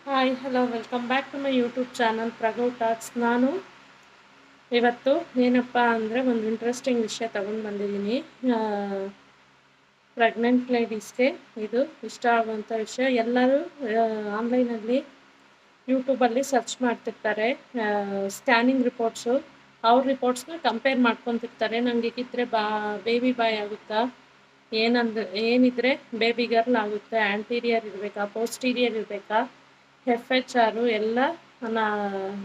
Hi hello welcome back to my YouTube channel ಪ್ರಗೌ talks. ನಾನು ಇವತ್ತು ಏನಪ್ಪ ಅಂದರೆ ಒಂದು ಇಂಟ್ರೆಸ್ಟಿಂಗ್ ವಿಷಯ ತಗೊಂಡು ಬಂದಿದ್ದೀನಿ. ಪ್ರೆಗ್ನೆಂಟ್ ಲೇಡೀಸ್ಗೆ ಇದು ಇಷ್ಟ ಆಗುವಂಥ ವಿಷಯ. ಎಲ್ಲರೂ ಆನ್ಲೈನಲ್ಲಿ ಯೂಟ್ಯೂಬಲ್ಲಿ ಸರ್ಚ್ ಮಾಡ್ತಿರ್ತಾರೆ ಸ್ಕ್ಯಾನಿಂಗ್ ರಿಪೋರ್ಟ್ಸು. ಅವ್ರ ರಿಪೋರ್ಟ್ಸ್ನ ಕಂಪೇರ್ ಮಾಡ್ಕೊತಿರ್ತಾರೆ. ನನಗೆ ಹೀಗಿದ್ರೆ ಬೇಬಿ ಬಾಯ್ ಆಗುತ್ತಾ, ಏನಿದ್ರೆ ಬೇಬಿ ಗರ್ಲ್ ಆಗುತ್ತೆ, ಆ್ಯಂಟೀರಿಯರ್ ಇರಬೇಕಾ, ಪೋಸ್ಟೀರಿಯರ್ ಇರಬೇಕಾ, FHR ಎಲ್ಲ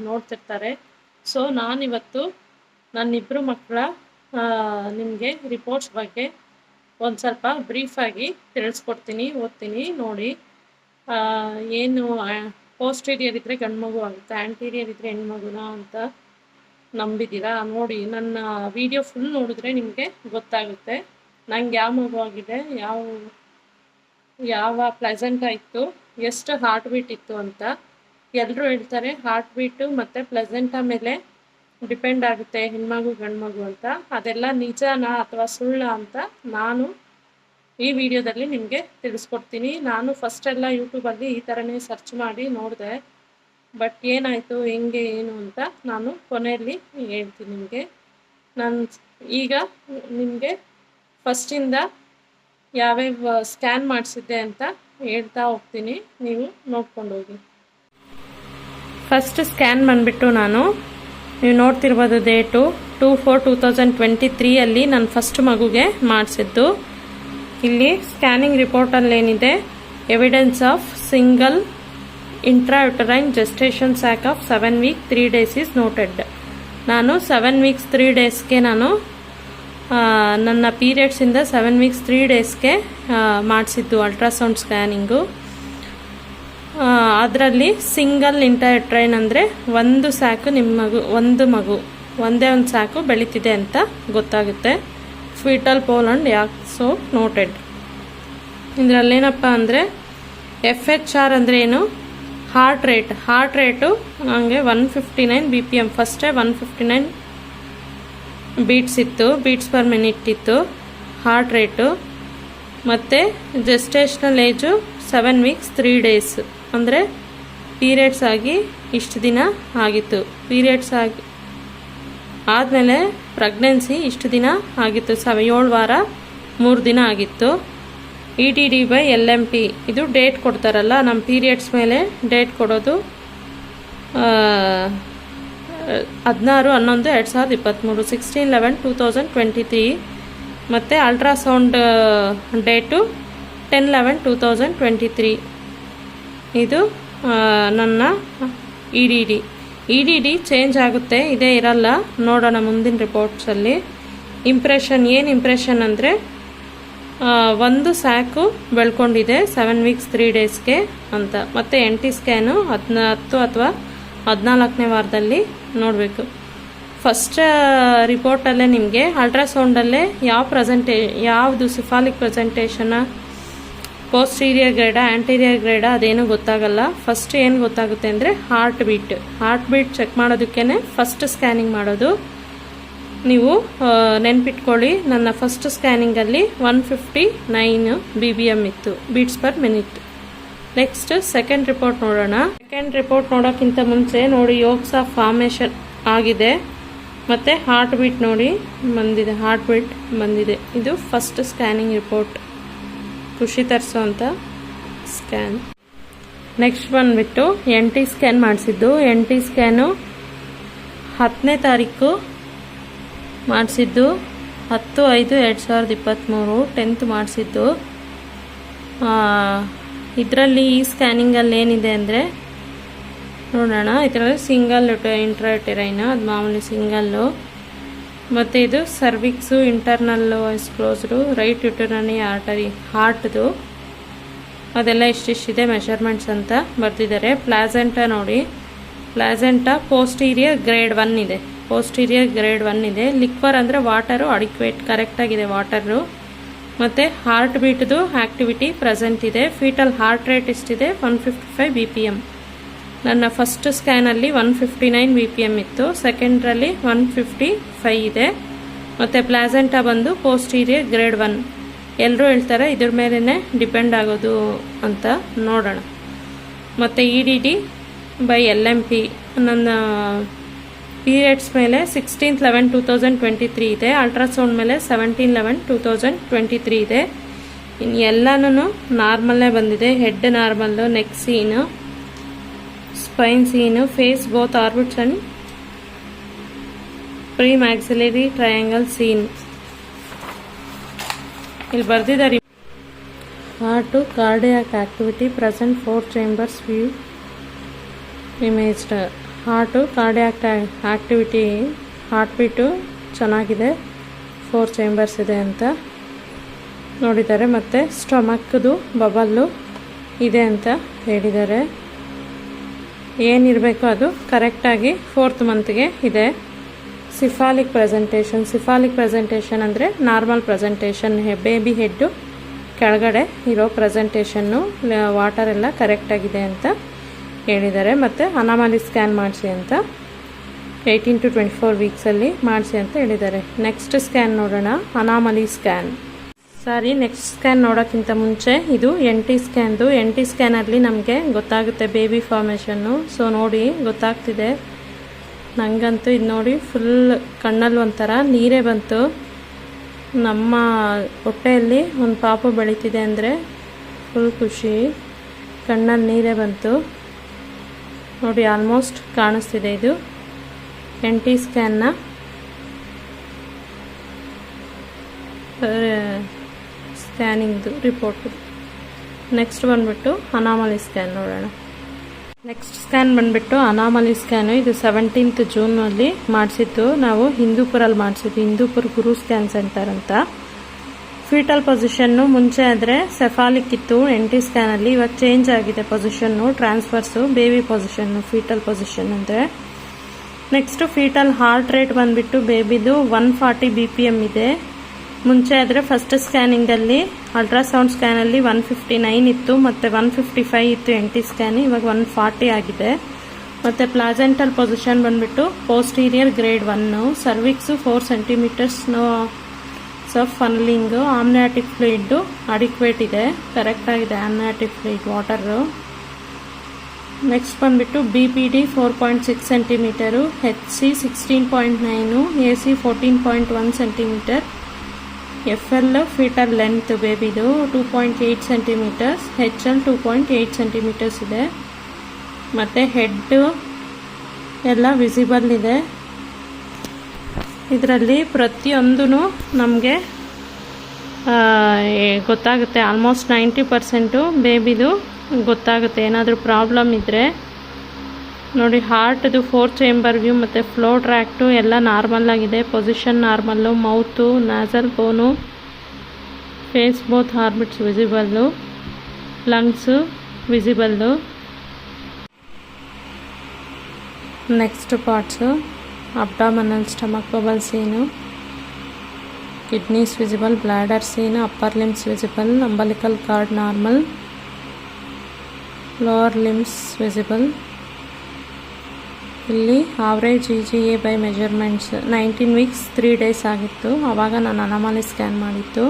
ನೋಡ್ತಿರ್ತಾರೆ. ಸೊ ನಾನಿವತ್ತು ನನ್ನಿಬ್ಬರು ಮಕ್ಕಳ ನಿಮಗೆ ರಿಪೋರ್ಟ್ಸ್ ಬಗ್ಗೆ ಒಂದು ಸ್ವಲ್ಪ ಬ್ರೀಫಾಗಿ ತಿಳಿಸ್ಕೊಡ್ತೀನಿ, ಓದ್ತೀನಿ ನೋಡಿ. ಏನು ಪೋಸ್ಟೀರಿಯರ್ ಇದ್ದರೆ ಗಂಡು ಮಗು ಆಗುತ್ತೆ, ಆ್ಯಂಟೀರಿಯರ್ ಇದ್ದರೆ ಹೆಣ್ಮಗುನ ಅಂತ ನಂಬಿದ್ದೀರಾ? ನೋಡಿ, ನನ್ನ ವಿಡಿಯೋ ಫುಲ್ ನೋಡಿದ್ರೆ ನಿಮಗೆ ಗೊತ್ತಾಗುತ್ತೆ ನಂಗೆ ಯಾವ ಮಗು ಆಗಿದೆ, ಯಾವ ಪ್ಲೆಸೆಂಟ್ ಆಯಿತು, ಎಷ್ಟು ಹಾರ್ಟ್ ಬೀಟ್ ಇತ್ತು ಅಂತ. ಎಲ್ಲರೂ ಹೇಳ್ತಾರೆ ಹಾರ್ಟ್ ಬೀಟು ಮತ್ತು ಪ್ಲೆಸೆಂಟಾ ಮೇಲೆ ಡಿಪೆಂಡ್ ಆಗುತ್ತೆ ಹೆಣ್ಮಗು ಗಂಡು ಮಗು ಅಂತ. ಅದೆಲ್ಲ ನಿಜನಾ ಅಥವಾ ಸುಳ್ಳ ಅಂತ ನಾನು ಈ ವಿಡಿಯೋದಲ್ಲಿ ನಿಮಗೆ ತಿಳಿಸ್ಕೊಡ್ತೀನಿ. ನಾನು ಫಸ್ಟೆಲ್ಲ ಯೂಟ್ಯೂಬಲ್ಲಿ ಈ ಥರನೇ ಸರ್ಚ್ ಮಾಡಿ ನೋಡಿದೆ, ಬಟ್ ಏನಾಯಿತು ಹೆಂಗೆ ಏನು ಅಂತ ನಾನು ಕೊನೆಯಲ್ಲಿ ಹೇಳ್ತೀನಿ ನಿಮಗೆ. ನಾನು ಈಗ ನಿಮಗೆ ಫಸ್ಟಿಂದ ಯಾವ್ಯಾವ ಸ್ಕ್ಯಾನ್ ಮಾಡಿಸಿದ್ದೆ ಅಂತ ಹೇಳ್ತಾ ಹೋಗ್ತೀನಿ, ನೀವು ನೋಡ್ಕೊಂಡು ಹೋಗಿ. ಫಸ್ಟ್ ಸ್ಕ್ಯಾನ್ ಬಂದುಬಿಟ್ಟು ನೀವು ನೋಡ್ತಿರ್ಬೋದು ಡೇಟು 2/4/2023 ನಾನು ಫಸ್ಟ್ ಮಗುಗೆ ಮಾಡಿಸಿದ್ದು. ಇಲ್ಲಿ ಸ್ಕ್ಯಾನಿಂಗ್ ರಿಪೋರ್ಟಲ್ಲಿ ಏನಿದೆ, evidence of single intrauterine gestation sac of 7 weeks 3 days is noted. ನಾನು 7 weeks 3 daysಗೆ ನನ್ನ ಪೀರಿಯಡ್ಸಿಂದ 7 weeks 3 daysಗೆ ಮಾಡಿಸಿದ್ದು ಅಲ್ಟ್ರಾಸೌಂಡ್ ಸ್ಕ್ಯಾನಿಂಗು. ಅದರಲ್ಲಿ ಸಿಂಗಲ್ ಇಂಟರ್ಟ್ರೈನ್ ಅಂದರೆ ಒಂದು ಸ್ಯಾಕು ಒಂದು ಮಗು ಒಂದೇ ಒಂದು ಸ್ಯಾಕು ಬೆಳೀತಿದೆ ಅಂತ ಗೊತ್ತಾಗುತ್ತೆ. ಫೀಟಲ್ ಪೋಲ್ ಯಾಕ್ಸೋ ನೋಟೆಡ್. ಇದರಲ್ಲೇನಪ್ಪ ಅಂದರೆ FHR ಅಂದರೆ ಏನು, ಹಾರ್ಟ್ ರೇಟು ನನಗೆ 159 BPM, ಫಸ್ಟೇ 159 ಬೀಟ್ಸ್ ಇತ್ತು, ಬೀಟ್ಸ್ ಪರ್ ಮಿನಿಟ್ ಇತ್ತು ಹಾರ್ಟ್ ರೇಟು. ಮತ್ತು ಜೆಸ್ಟೇಷನಲ್ ಏಜು 7 weeks 3 days, ಅಂದರೆ ಪೀರಿಯಡ್ಸ್ ಆಗಿ ಇಷ್ಟು ದಿನ ಆಗಿತ್ತು. ಪೀರಿಯಡ್ಸ್ ಆದಮೇಲೆ ಪ್ರೆಗ್ನೆನ್ಸಿ ಇಷ್ಟು ದಿನ ಆಗಿತ್ತು, 7 ವಾರ 3 ದಿನ ಆಗಿತ್ತು. EDD/LMP ಇದು ಡೇಟ್ ಕೊಡ್ತಾರಲ್ಲ, ನಮ್ಮ ಪೀರಿಯಡ್ಸ್ ಮೇಲೆ ಡೇಟ್ ಕೊಡೋದು 16/11/2023, 16/11/2023. ಮತ್ತು ಅಲ್ಟ್ರಾಸೌಂಡ್ ಡೇಟು 10/11/2023. ಇದು ನನ್ನ EDD ಚೇಂಜ್ ಆಗುತ್ತೆ, ಇದೇ ಇರಲ್ಲ, ನೋಡೋಣ ಮುಂದಿನ ರಿಪೋರ್ಟ್ಸಲ್ಲಿ. ಏನು ಇಂಪ್ರೆಷನ್ ಅಂದರೆ ಒಂದು ಸ್ಯಾಕು ಬೆಳ್ಕೊಂಡಿದೆ 7 weeks 3 daysಗೆ ಅಂತ. ಮತ್ತು NT ಸ್ಕ್ಯಾನು 10 ಅಥವಾ 14ನೇ ವಾರದಲ್ಲಿ ನೋಡಬೇಕು. ಫಸ್ಟ್ ರಿಪೋರ್ಟಲ್ಲೇ ನಿಮಗೆ ಅಲ್ಟ್ರಾಸೌಂಡಲ್ಲೇ ಯಾವುದು ಸಿಫಾಲಿಕ್ ಪ್ರೆಸೆಂಟೇಷನ, ಪೋಸ್ಟೀರಿಯರ್ ಗ್ರೇಡಾ, ಆ್ಯಂಟೀರಿಯರ್ ಗ್ರೇಡಾ ಅದೇನು ಗೊತ್ತಾಗಲ್ಲ. ಫಸ್ಟ್ ಏನು ಗೊತ್ತಾಗುತ್ತೆ ಅಂದರೆ ಹಾರ್ಟ್ ಬೀಟ್ ಚೆಕ್ ಮಾಡೋದಕ್ಕೇ ಫಸ್ಟ್ ಸ್ಕ್ಯಾನಿಂಗ್ ಮಾಡೋದು. ನೀವು ನೆನ್ಪಿಟ್ಕೊಳ್ಳಿ, ನನ್ನ ಫಸ್ಟ್ ಸ್ಕ್ಯಾನಿಂಗಲ್ಲಿ 159 BPM ಇತ್ತು, beats per minute. Next second report ನೋಡೋಣ. ಸೆಕೆಂಡ್ ರಿಪೋರ್ಟ್ ನೋಡೋಕ್ಕಿಂತ ಮುಂಚೆ ನೋಡಿ, ಯೋಗ್ಸ್ ಆಫ್ ಫಾರ್ಮೇಷನ್ ಆಗಿದೆ ಮತ್ತು ಹಾರ್ಟ್ ಬೀಟ್ ನೋಡಿ ಬಂದಿದೆ. ಇದು ಫಸ್ಟ್ ಸ್ಕ್ಯಾನಿಂಗ್ ರಿಪೋರ್ಟ್, ಖುಷಿ ತರಿಸೋಂಥ ಸ್ಕ್ಯಾನ್. ನೆಕ್ಸ್ಟ್ ಬಂದುಬಿಟ್ಟು NT ಸ್ಕ್ಯಾನ್ ಮಾಡಿಸಿದ್ದು. NT ಸ್ಕ್ಯಾನು 10ನೇ ತಾರೀಕು ಮಾಡಿಸಿದ್ದು, 10/5/2023 10th ಮಾಡಿಸಿದ್ದು. ಇದರಲ್ಲಿ ಈ ಸ್ಕ್ಯಾನಿಂಗಲ್ಲಿ ಏನಿದೆ ಅಂದರೆ ನೋಡೋಣ. ಇದರಲ್ಲಿ ಸಿಂಗಲ್ ಇಂಟ್ರಾಯುಟರೈನ್, ಅದು ಮಾಮೂಲಿ ಸಿಂಗಲ್ಲು. ಮತ್ತು ಇದು ಸರ್ವಿಕ್ಸು, ಇಂಟರ್ನಲ್ಲು ವಾಯ್ಸ್ ಕ್ಲೋಸ್ಡು, ರೈಟ್ ಯುಟರನಿ ಆರ್ಟರಿ, ಹಾರ್ಟ್ದು ಅದೆಲ್ಲ ಇಷ್ಟಿಷ್ಟಿದೆ ಮೆಷರ್ಮೆಂಟ್ಸ್ ಅಂತ ಬರೆದಿದ್ದಾರೆ. ಪ್ಲಾಸೆಂಟಾ ನೋಡಿ, ಪ್ಲಾಸೆಂಟಾ ಪೋಸ್ಟೀರಿಯರ್ ಗ್ರೇಡ್ 1 ಇದೆ. ಲಿಕ್ವರ್ ಅಂದರೆ ವಾಟರು ಅಡಿಕ್ವೇಟ್, ಕರೆಕ್ಟಾಗಿದೆ ವಾಟರು. ಮತ್ತು ಹಾರ್ಟ್ ಬೀಟ್ದು ಆ್ಯಕ್ಟಿವಿಟಿ ಪ್ರೆಸೆಂಟ್ ಇದೆ. ಫೀಟಲ್ ಹಾರ್ಟ್ ರೇಟ್ ಎಷ್ಟಿದೆ, 155 BPM. ನನ್ನ ಫಸ್ಟ್ ಸ್ಕ್ಯಾನಲ್ಲಿ 159 BPM ಇತ್ತು, ಸೆಕೆಂಡ್ರಲ್ಲಿ 155 ಇದೆ. ಮತ್ತು ಪ್ಲಾಸೆಂಟಾ ಬಂದು ಪೋಸ್ಟೀರಿಯರ್ ಗ್ರೇಡ್ 1. ಎಲ್ಲರೂ ಹೇಳ್ತಾರೆ ಇದ್ರ ಮೇಲೇ ಡಿಪೆಂಡ್ ಆಗೋದು ಅಂತ. ನೋಡೋಣ. ಮತ್ತು EDD/LMP ನನ್ನ ಪೀರಿಯಡ್ಸ್ ಮೇಲೆ 16/11/2023 ಇದೆ. ಅಲ್ಟ್ರಾಸೌಂಡ್ ಮೇಲೆ 17/11/2023 ಇದೆ. ಇನ್ನು ಎಲ್ಲನೂ ನಾರ್ಮಲ್ಲೇ ಬಂದಿದೆ. Head normal, neck seen, spine seen, face both orbits and pre maxillary triangle seen. ಇಲ್ಲಿ ಬರ್ದಿದ್ದಾರೆ. Heart cardiac activity present 4 chambers view imaged. Heart cardiac activity, heart beat ಚೆನ್ನಾಗಿದೆ, 4 chambers ಇದೆ ಅಂತ ನೋಡಿದ್ದಾರೆ. ಮತ್ತು ಸ್ಟಮಕ್ದು ಬಬಲ್ಲು ಇದೆ ಅಂತ ಹೇಳಿದ್ದಾರೆ. ಏನಿರಬೇಕು ಅದು ಕರೆಕ್ಟಾಗಿ 4th ಮಂತ್ಗೆ ಇದೆ. ಸಿಫಾಲಿಕ್ ಪ್ರೆಸೆಂಟೇಷನ್ ಅಂದರೆ ನಾರ್ಮಲ್ ಪ್ರೆಸೆಂಟೇಷನ್, ಬೇಬಿ ಹೆಡ್ಡು ಕೆಳಗಡೆ ಇರೋ ಪ್ರೆಸೆಂಟೇಷನ್ನು, ವಾಟರ್ ಎಲ್ಲ ಕರೆಕ್ಟಾಗಿದೆ ಅಂತ ಹೇಳಿದ್ದಾರೆ. ಮತ್ತು ಅನಾಮಲಿ ಸ್ಕ್ಯಾನ್ ಮಾಡಿಸಿ ಅಂತ 18 to 24 ವೀಕ್ಸಲ್ಲಿ ಮಾಡಿಸಿ ಅಂತ ಹೇಳಿದ್ದಾರೆ. ನೆಕ್ಸ್ಟ್ ಸ್ಕ್ಯಾನ್ ನೋಡೋಣ, ಅನಾಮಲಿ ಸ್ಕ್ಯಾನ್. ನೆಕ್ಸ್ಟ್ ಸ್ಕ್ಯಾನ್ ನೋಡೋಕ್ಕಿಂತ ಮುಂಚೆ ಇದು NT ಸ್ಕ್ಯಾನ್ದು. NT ಸ್ಕ್ಯಾನಲ್ಲಿ ನಮಗೆ ಗೊತ್ತಾಗುತ್ತೆ ಬೇಬಿ ಫಾರ್ಮೇಷನ್ನು. ಸೊ ನೋಡಿ ಗೊತ್ತಾಗ್ತಿದೆ ನನಗಂತೂ. ಇದು ನೋಡಿ ಫುಲ್ ಕಣ್ಣಲ್ಲಿ ಒಂಥರ ನೀರೇ ಬಂತು. ನಮ್ಮ ಹೊಟ್ಟೆಯಲ್ಲಿ ಒಂದು ಪಾಪು ಬೆಳೀತಿದೆ ಅಂದರೆ ಫುಲ್ ಖುಷಿ. ಕಣ್ಣಲ್ಲಿ ನೀರೇ ಬಂತು ನೋಡಿ, ಆಲ್ಮೋಸ್ಟ್ ಕಾಣಿಸ್ತಿದೆ. ಇದು NT ಸ್ಕ್ಯಾನ್ನ ಸ್ಕ್ಯಾನಿಂಗ್ದು ರಿಪೋರ್ಟು. ನೆಕ್ಸ್ಟ್ ಬಂದುಬಿಟ್ಟು ಅನಾಮಲಿ ಸ್ಕ್ಯಾನ್ ನೋಡೋಣ. ನೆಕ್ಸ್ಟ್ ಸ್ಕ್ಯಾನ್ ಬಂದುಬಿಟ್ಟು ಅನಾಮಲಿ ಸ್ಕ್ಯಾನು. ಇದು 17th ಜೂನಲ್ಲಿ ಮಾಡಿಸಿದ್ದು. ನಾವು ಹಿಂದೂಪುರಲ್ಲಿ ಮಾಡಿಸಿದ್ದು, ಹಿಂದೂಪುರ್ ಗುರು ಸ್ಕ್ಯಾನ್ ಸೆಂಟರ್ ಅಂತ. ಫೀಟಲ್ ಪೊಸಿಷನ್ನು ಮುಂಚೆ ಆದರೆ ಸೆಫಾಲಿಕ್ ಇತ್ತು NT ಸ್ಕ್ಯಾನಲ್ಲಿ, ಇವಾಗ ಚೇಂಜ್ ಆಗಿದೆ position, transfers, baby position, foetal position ಅಂದರೆ. ನೆಕ್ಸ್ಟು ಫೀಟಲ್ ಹಾರ್ಟ್ ರೇಟ್ ಬಂದುಬಿಟ್ಟು ಬೇಬಿದು 140 BPM ಇದೆ. ಮುಂಚೆ ಆದರೆ ಫಸ್ಟ್ ಸ್ಕ್ಯಾನಿಂಗಲ್ಲಿ ಅಲ್ಟ್ರಾಸೌಂಡ್ ಸ್ಕ್ಯಾನಲ್ಲಿ 159 ಇತ್ತು, ಮತ್ತು 155 ಇತ್ತು NT ಸ್ಕ್ಯಾನ್. ಇವಾಗ 140 ಆಗಿದೆ. ಮತ್ತು ಪ್ಲಾಸೆಂಟಲ್ ಪೊಸಿಷನ್ ಬಂದುಬಿಟ್ಟು posterior grade 1, cervix 4 centimeters of funneling, amniotic fluid adequate ಇದೆ, ಕರೆಕ್ಟಾಗಿದೆ ಆಮ್ನಿಯಾಟಿಕ್ ಫ್ಲೂಯಿಡ್ ವಾಟರು. ನೆಕ್ಸ್ಟ್ ಬಂದುಬಿಟ್ಟು BPD 4.6 centimeter, HC 16.9, AC 14.1 centimeter, FL fetal length ಬೇಬಿದು 2.8 centimeters, HL 2.8 centimeters ಇದೆ. ಮತ್ತು ಹೆಡ್ಡು ಎಲ್ಲ ವಿಸಿಬಲ್ ಇದೆ. ಇದರಲ್ಲಿ ಪ್ರತಿಯೊಂದೂ ನಮಗೆ ಗೊತ್ತಾಗುತ್ತೆ. ಆಲ್ಮೋಸ್ಟ್ 90% ಬೇಬಿದು ಗೊತ್ತಾಗುತ್ತೆ. ಏನಾದರೂ ಪ್ರಾಬ್ಲಮ್ ಇದ್ದರೆ ನೋಡಿ. ಹಾರ್ಟ್ದು 4 chamber ವ್ಯೂ ಮತ್ತು ಫ್ಲೋ ಟ್ರ್ಯಾಕ್ಟು ಎಲ್ಲ ನಾರ್ಮಲ್ ಆಗಿದೆ. Position normal, mouth, nasal bone, face both orbits visible, lungs visible. Next parts abdominal, stomach bubble seen, kidneys visible, bladder seen, upper limbs visible, umbilical cord normal, lower limbs visible. ಇಲ್ಲಿ average EGA by measurements 19 weeks 3 days ಆಗಿತ್ತು. ಆವಾಗ ನಾನು ಅನಾಮಲಿ scan ಮಾಡಿತ್ತು.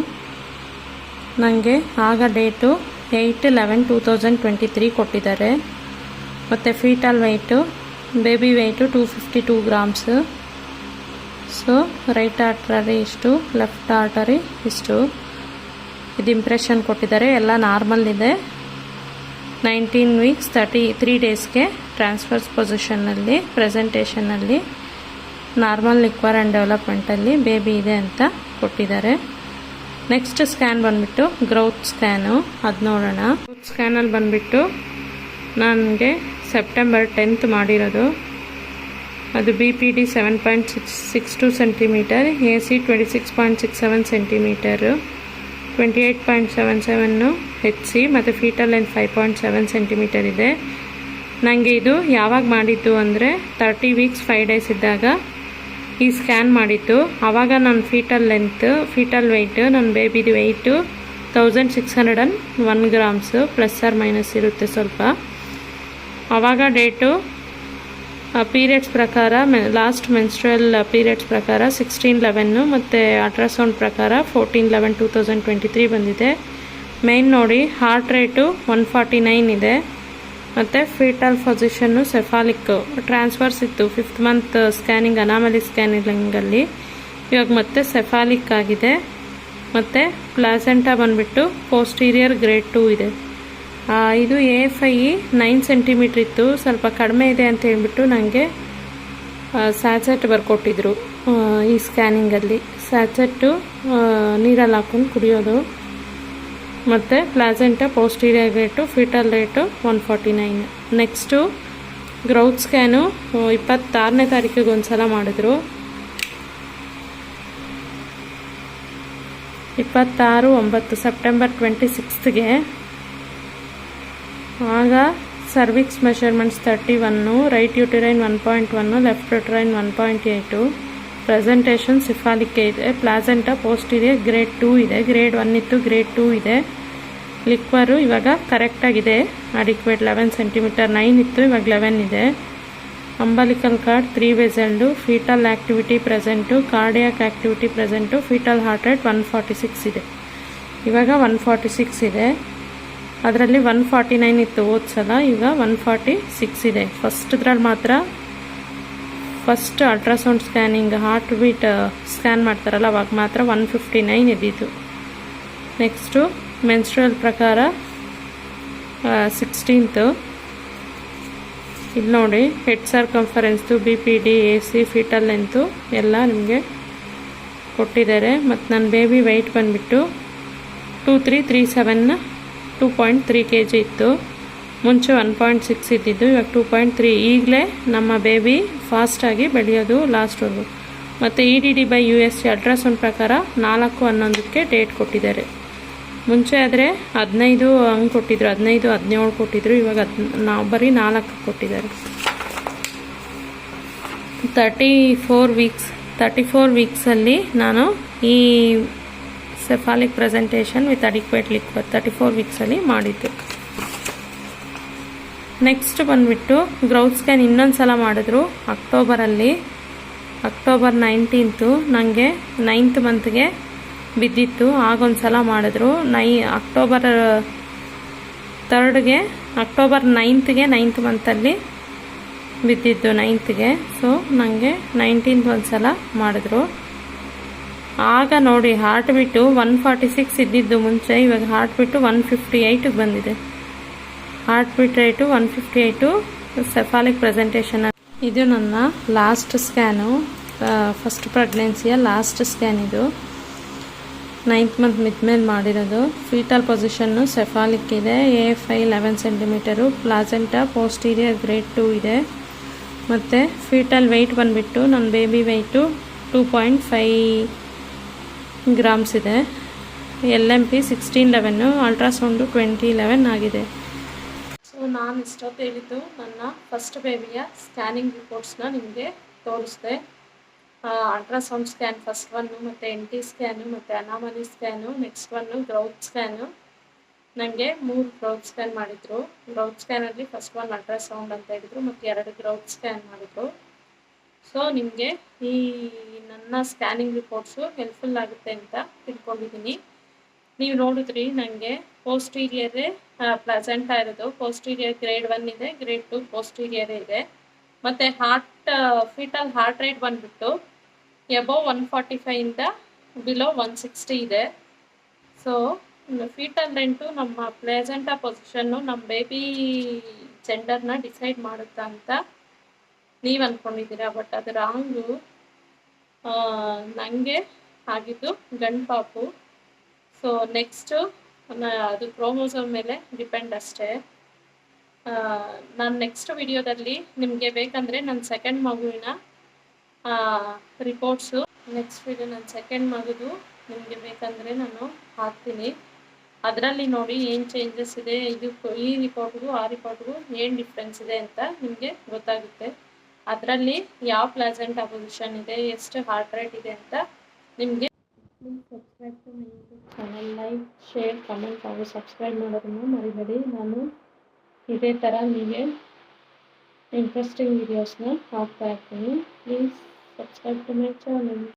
ನನಗೆ ಆಗ date 8/11/2023 ಕೊಟ್ಟಿದ್ದಾರೆ. ಮತ್ತು foetal weight, baby weight 252 grams. So right artery ಇಷ್ಟು, ಲೆಫ್ಟ್ ಆರ್ಟರಿ ಇಷ್ಟು. ಇದು ಇಂಪ್ರೆಷನ್ ಕೊಟ್ಟಿದ್ದಾರೆ. ಎಲ್ಲ ನಾರ್ಮಲ್ ಇದೆ. 19 weeks 33 daysಗೆ ಟ್ರಾನ್ಸ್ಫರ್ಸ್ ಪೊಸಿಷನ್ನಲ್ಲಿ, ಪ್ರೆಸೆಂಟೇಷನಲ್ಲಿ ನಾರ್ಮಲ್ ಲಿಕ್ವರ್ ಆ್ಯಂಡ್ ಡೆವಲಪ್ಮೆಂಟಲ್ಲಿ ಬೇಬಿ ಇದೆ ಅಂತ ಕೊಟ್ಟಿದ್ದಾರೆ. ನೆಕ್ಸ್ಟ್ ಸ್ಕ್ಯಾನ್ ಬಂದುಬಿಟ್ಟು ಗ್ರೌತ್ ಸ್ಕ್ಯಾನು, ಅದು ನೋಡೋಣ. ಗ್ರೌತ್ ಸ್ಕ್ಯಾನಲ್ಲಿ ಬಂದುಬಿಟ್ಟು ನನಗೆ September 10th ಮಾಡಿರೋದು. ಅದು BPD 7.62 centimeter, AC 26.67 centimeter, 28.77 HC ಮತ್ತು ಫೀಟಲ್ ಲೆಂತ್ 5.7 centimeter ಇದೆ. ನನಗೆ ಇದು ಯಾವಾಗ ಮಾಡಿದ್ದು ಅಂದರೆ 30 weeks 5 days ಇದ್ದಾಗ ಈ ಸ್ಕ್ಯಾನ್ ಮಾಡಿತ್ತು. ಆವಾಗ ನನ್ನ ಫೀಟಲ್ ಲೆಂತ್, ಫೀಟಲ್ ವೆಯ್ಟ್, ನನ್ನ ಬೇಬಿದು ವೆಯ್ಟು 1601 grams, ± ಇರುತ್ತೆ ಸ್ವಲ್ಪ. ಆವಾಗ ಡೇಟು ಪೀರಿಯಡ್ಸ್ ಪ್ರಕಾರ, ಲಾಸ್ಟ್ ಮೆನ್ಸ್ಟ್ರಲ್ ಪೀರಿಯಡ್ಸ್ ಪ್ರಕಾರ 16/11 ಮತ್ತು ಅಲ್ಟ್ರಾಸೌಂಡ್ ಪ್ರಕಾರ 14/11/2023 ಬಂದಿದೆ. ಮೇನ್ ನೋಡಿ ಹಾರ್ಟ್ ರೇಟು 149 ಇದೆ. ಮತ್ತು ಫೀಟಲ್ ಪೊಸಿಷನ್ನು ಸೆಫಾಲಿಕ್ ಟ್ರಾನ್ಸ್ಫರ್ಸ್ ಇತ್ತು 5th ಮಂತ್ ಸ್ಕ್ಯಾನಿಂಗ್ ಅನಾಮಲಿ ಸ್ಕ್ಯಾನಿಂಗಲ್ಲಿ, ಇವಾಗ ಮತ್ತೆ ಸೆಫಾಲಿಕ್ ಆಗಿದೆ. ಮತ್ತು ಪ್ಲಾಸೆಂಟಾ ಬಂದುಬಿಟ್ಟು ಪೋಸ್ಟೀರಿಯರ್ ಗ್ರೇಡ್ 2 ಇದೆ. ಇದು AFI 9 ಸೆಂಟಿಮೀಟ್ರ್ ಇತ್ತು, ಸ್ವಲ್ಪ ಕಡಿಮೆ ಇದೆ ಅಂತ ಹೇಳ್ಬಿಟ್ಟು ನನಗೆ ಸ್ಯಾಚೆಟ್ ಬರ್ಕೊಟ್ಟಿದ್ರು. ಈ ಸ್ಕ್ಯಾನಿಂಗಲ್ಲಿ ಸ್ಯಾಚೆಟ್ಟು ನೀರಲ್ಲಿ ಹಾಕ್ಕೊಂಡು ಕುಡಿಯೋದು. ಮತ್ತು placenta posterior rate, fetal rate 149. Next growth scan 26ನೇ ತಾರೀಕಿಗೆ ಒಂದು ಸಲ ಮಾಡಿದ್ರು. 26/9 ಸೆಪ್ಟೆಂಬರ್ 26ಗೆ. ಆಗ cervix measurements 31, right uterine 1.1, left uterine 1.8, presentation cephalic ಇದೆ. ಪ್ಲಾಸೆಂಟಾ ಪೋಸ್ಟೀರಿಯರ್ ಗ್ರೇಡ್ 2 ಇದೆ, ಗ್ರೇಡ್ 1 ಇತ್ತು, ಗ್ರೇಡ್ 2 ಇದೆ. ಲಿಕ್ವರು ಇವಾಗ ಕರೆಕ್ಟಾಗಿದೆ, ಅಡಿಕ್ವೇಟ್ 11 ಸೆಂಟಿಮೀಟರ್, 9 ಇತ್ತು, ಇವಾಗ 11 ಇದೆ. ಅಂಬಲಿಕಲ್ ಕಾರ್ಡ್ 3 ವೆಸಲ್ಡು, fetal activity present, cardiac activity present, fetal heart rate 146 ಇದೆ, ಇವಾಗ 146 ಇದೆ. ಅದರಲ್ಲಿ 149 ಇತ್ತು ಹೋದ ಸಲ, ಈಗ 146 ಇದೆ. ಫಸ್ಟ್ದ್ರಲ್ಲಿ ಮಾತ್ರ first ultrasound scanning heart beat scan ಮಾಡ್ತಾರಲ್ಲ ಅವಾಗ ಮಾತ್ರ 159 ಇದ್ದಿದ್ದು. ನೆಕ್ಸ್ಟು ಮೆನ್ಸ್ಟ್ರಲ್ ಪ್ರಕಾರ 16th. ಇಲ್ಲಿ ನೋಡಿ ಹೆಡ್ ಸರ್ಕಂಫರೆನ್ಸ್ದು, BPD, AC, ಫೀಟಲ್ ಲೆಂತು ಎಲ್ಲ ನಿಮಗೆ ಕೊಟ್ಟಿದ್ದಾರೆ. ಮತ್ತು ನನ್ನ ಬೇಬಿ ವೆಯ್ಟ್ ಬಂದುಬಿಟ್ಟು 2337 2.3 kg ಇತ್ತು. ಮುಂಚೆ 1.6 ಇದ್ದಿದ್ದು, ಇವಾಗ 2.3. ಈಗಲೇ ನಮ್ಮ ಬೇಬಿ ಫಾಸ್ಟಾಗಿ ಬೆಳೆಯೋದು ಲಾಸ್ಟ್ವರೆಗೂ. ಮತ್ತು EDD/USG ಅಲ್ಟ್ರಾಸೌಂಡ್ ಪ್ರಕಾರ 4/11ಕ್ಕೆ ಡೇಟ್ ಕೊಟ್ಟಿದ್ದಾರೆ. ಮುಂಚೆ ಆದರೆ 15 ಹಂಗೆ ಕೊಟ್ಟಿದ್ರು, 15, 17 ಕೊಟ್ಟಿದ್ರು, ಇವಾಗ ನಾವು ಬರೀ 4 ಕೊಟ್ಟಿದ್ದಾರೆ. 34 ವೀಕ್ಸಲ್ಲಿ ನಾನು ಈ ಸೆಫಾಲಿಕ್ ಪ್ರೆಸೆಂಟೇಷನ್ ವಿತ್ ಅಡಿಕ್ವೇಟ್ ಲಿಕ್ವರ್ 34 ವೀಕ್ಸಲ್ಲಿ ಮಾಡಿದ್ದು. ನೆಕ್ಸ್ಟ್ ಬಂದುಬಿಟ್ಟು ಗ್ರೌತ್ ಸ್ಕ್ಯಾನ್ ಇನ್ನೊಂದು ಸಲ ಮಾಡಿದ್ರು ಅಕ್ಟೋಬರಲ್ಲಿ. ಅಕ್ಟೋಬರ್ 19th ನನಗೆ 9th ಮಂತ್ಗೆ ಬಿದ್ದಿತ್ತು, ಆಗೊಂದು ಸಲ ಮಾಡಿದ್ರು. ಅಕ್ಟೋಬರ್ 3ಗೆ, ಅಕ್ಟೋಬರ್ 9th 9th ಮಂತಲ್ಲಿ ಬಿದ್ದಿದ್ದು 9th. ಸೊ ನನಗೆ 19th ಒಂದು ಸಲ ಮಾಡಿದ್ರು. ಆಗ ನೋಡಿ ಹಾರ್ಟ್ ಬೀಟು 146 ಇದ್ದಿದ್ದು ಮುಂಚೆ, ಇವಾಗ ಹಾರ್ಟ್ ಬೀಟು 158ಗೆ ಬಂದಿದೆ. Heart beat rate 158, cephalic presentation. ಇದು ನನ್ನ ಲಾಸ್ಟ್ ಸ್ಕ್ಯಾನು, ಫಸ್ಟ್ ಪ್ರೆಗ್ನೆನ್ಸಿಯ ಲಾಸ್ಟ್ ಸ್ಕ್ಯಾನ್ ಇದು. 9th ಮಂತ್ ಮಿದ್ಮೇಲೆ ಮಾಡಿರೋದು. ಫೀಟಲ್ ಪೊಸಿಷನ್ನು ಸೆಫಾಲಿಕ್ ಇದೆ, AFI 11 centimetre, placenta posterior grade 2 ಇದೆ. ಮತ್ತು ಫೀಟಲ್ ವೆಯ್ಟ್ ಬಂದುಬಿಟ್ಟು ನನ್ನ ಬೇಬಿ ವೆಯ್ಟು 2.5 ಗ್ರಾಮ್ಸ್ ಇದೆ. LMP 1611, ಅಲ್ಟ್ರಾಸೌಂಡು 2011 ಆಗಿದೆ. ಸೊ ನಾನು ಇಷ್ಟೊತ್ತು ಹೇಳಿದ್ದು ನನ್ನ ಫಸ್ಟ್ ಬೇಬಿಯ ಸ್ಕ್ಯಾನಿಂಗ್ ರಿಪೋರ್ಟ್ಸ್ನ ನಿಮಗೆ ತೋರಿಸಿದೆ. ಅಲ್ಟ್ರಾಸೌಂಡ್ ಸ್ಕ್ಯಾನ್ ಫಸ್ಟ್ ಒನ್ನು, ಮತ್ತು NT ಸ್ಕ್ಯಾನು, ಮತ್ತು anomaly scan, next one growth scan. ನನಗೆ 3 ಗ್ರೌತ್ ಸ್ಕ್ಯಾನ್ ಮಾಡಿದರು. ಗ್ರೌತ್ ಸ್ಕ್ಯಾನಲ್ಲಿ ಫಸ್ಟ್ ಒನ್ ಅಲ್ಟ್ರಾಸೌಂಡ್ ಅಂತ ಹೇಳಿದರು, ಮತ್ತು 2 ಗ್ರೌತ್ ಸ್ಕ್ಯಾನ್ ಮಾಡಿದರು. ಸೊ ನಿಮಗೆ ಈ ನನ್ನ ಸ್ಕ್ಯಾನಿಂಗ್ ರಿಪೋರ್ಟ್ಸು ಹೆಲ್ಪ್ಫುಲ್ ಆಗುತ್ತೆ ಅಂತ ತಿಳ್ಕೊಂಡಿದ್ದೀನಿ. ನೀವು ನೋಡಿದ್ರಿ ನನಗೆ ಪೋಸ್ಟೀರಿಯರೇ ಪ್ಲೆಸೆಂಟಾ ಇರೋದು. ಪೋಸ್ಟೀರಿಯರ್ ಗ್ರೇಡ್ 1 ಇದೆ, ಗ್ರೇಡ್ 2 ಪೋಸ್ಟೀರಿಯರೇ ಇದೆ. ಮತ್ತು ಫೀಟಲ್ ಹಾರ್ಟ್ ರೇಟ್ ಬಂದುಬಿಟ್ಟು ಎಬೋವ್ 145ಇಂದ ಬಿಲೋ 160 ಇದೆ. ಸೊ ಫೀಟಲ್ ರೇಟು ನಮ್ಮ ಪ್ಲೆಸೆಂಟಾ ಪೊಸಿಷನ್ನು ನಮ್ಮ ಬೇಬಿ ಜೆಂಡರ್ನ ಡಿಸೈಡ್ ಮಾಡುತ್ತಾ ಅಂತ ನೀವು ಅಂದ್ಕೊಂಡಿದ್ದೀರಾ, ಬಟ್ ಅದು ರಾಂಗು. ನನಗೆ ಆಗಿದ್ದು ಗಂಡು ಪಾಪು. ಸೊ ನೆಕ್ಸ್ಟು ಅದು ಕ್ರೋಮೋಸೋಮ್ ಮೇಲೆ ಡಿಪೆಂಡ್ ಅಷ್ಟೇ. ನಾನು ನೆಕ್ಸ್ಟ್ ವಿಡಿಯೋದಲ್ಲಿ ನಿಮಗೆ ಬೇಕಂದರೆ ನನ್ನ ಸೆಕೆಂಡ್ ಮಗುವಿನ ರಿಪೋರ್ಟ್ಸು, ನೆಕ್ಸ್ಟ್ ವಿಡಿಯೋ ನನ್ನ ಸೆಕೆಂಡ್ ಮಗುದು ನಿಮಗೆ ಬೇಕಂದರೆ ನಾನು ಹಾಕ್ತೀನಿ. ಅದರಲ್ಲಿ ನೋಡಿ ಏನು ಚೇಂಜಸ್ ಇದೆ, ಈ ರಿಪೋರ್ಟ್ಗೂ ಆ ರಿಪೋರ್ಟ್ಗೂ ಏನು ಡಿಫ್ರೆನ್ಸ್ ಇದೆ ಅಂತ ನಿಮಗೆ ಗೊತ್ತಾಗುತ್ತೆ. ಅದರಲ್ಲಿ ಯಾವ ಪ್ಲೆಸೆಂಟಾ ಪೊಸಿಷನ್ ಇದೆ, ಎಷ್ಟು ಹಾರ್ಟ್ ರೇಟ್ ಇದೆ ಅಂತ ನಿಮಗೆ. Please subscribe to my YouTube channel. Like, share, comment ಹಾಗೂ ಸಬ್ಸ್ಕ್ರೈಬ್ ಮಾಡೋದನ್ನು ಮರಿಬೇಡಿ. ನಾನು ಇದೇ ಥರ ನಿಮಗೆ ಇಂಟ್ರೆಸ್ಟಿಂಗ್ ವೀಡಿಯೋಸ್ನ ಹಾಕ್ತಾ ಇರ್ತೀನಿ. Please subscribe to my channel.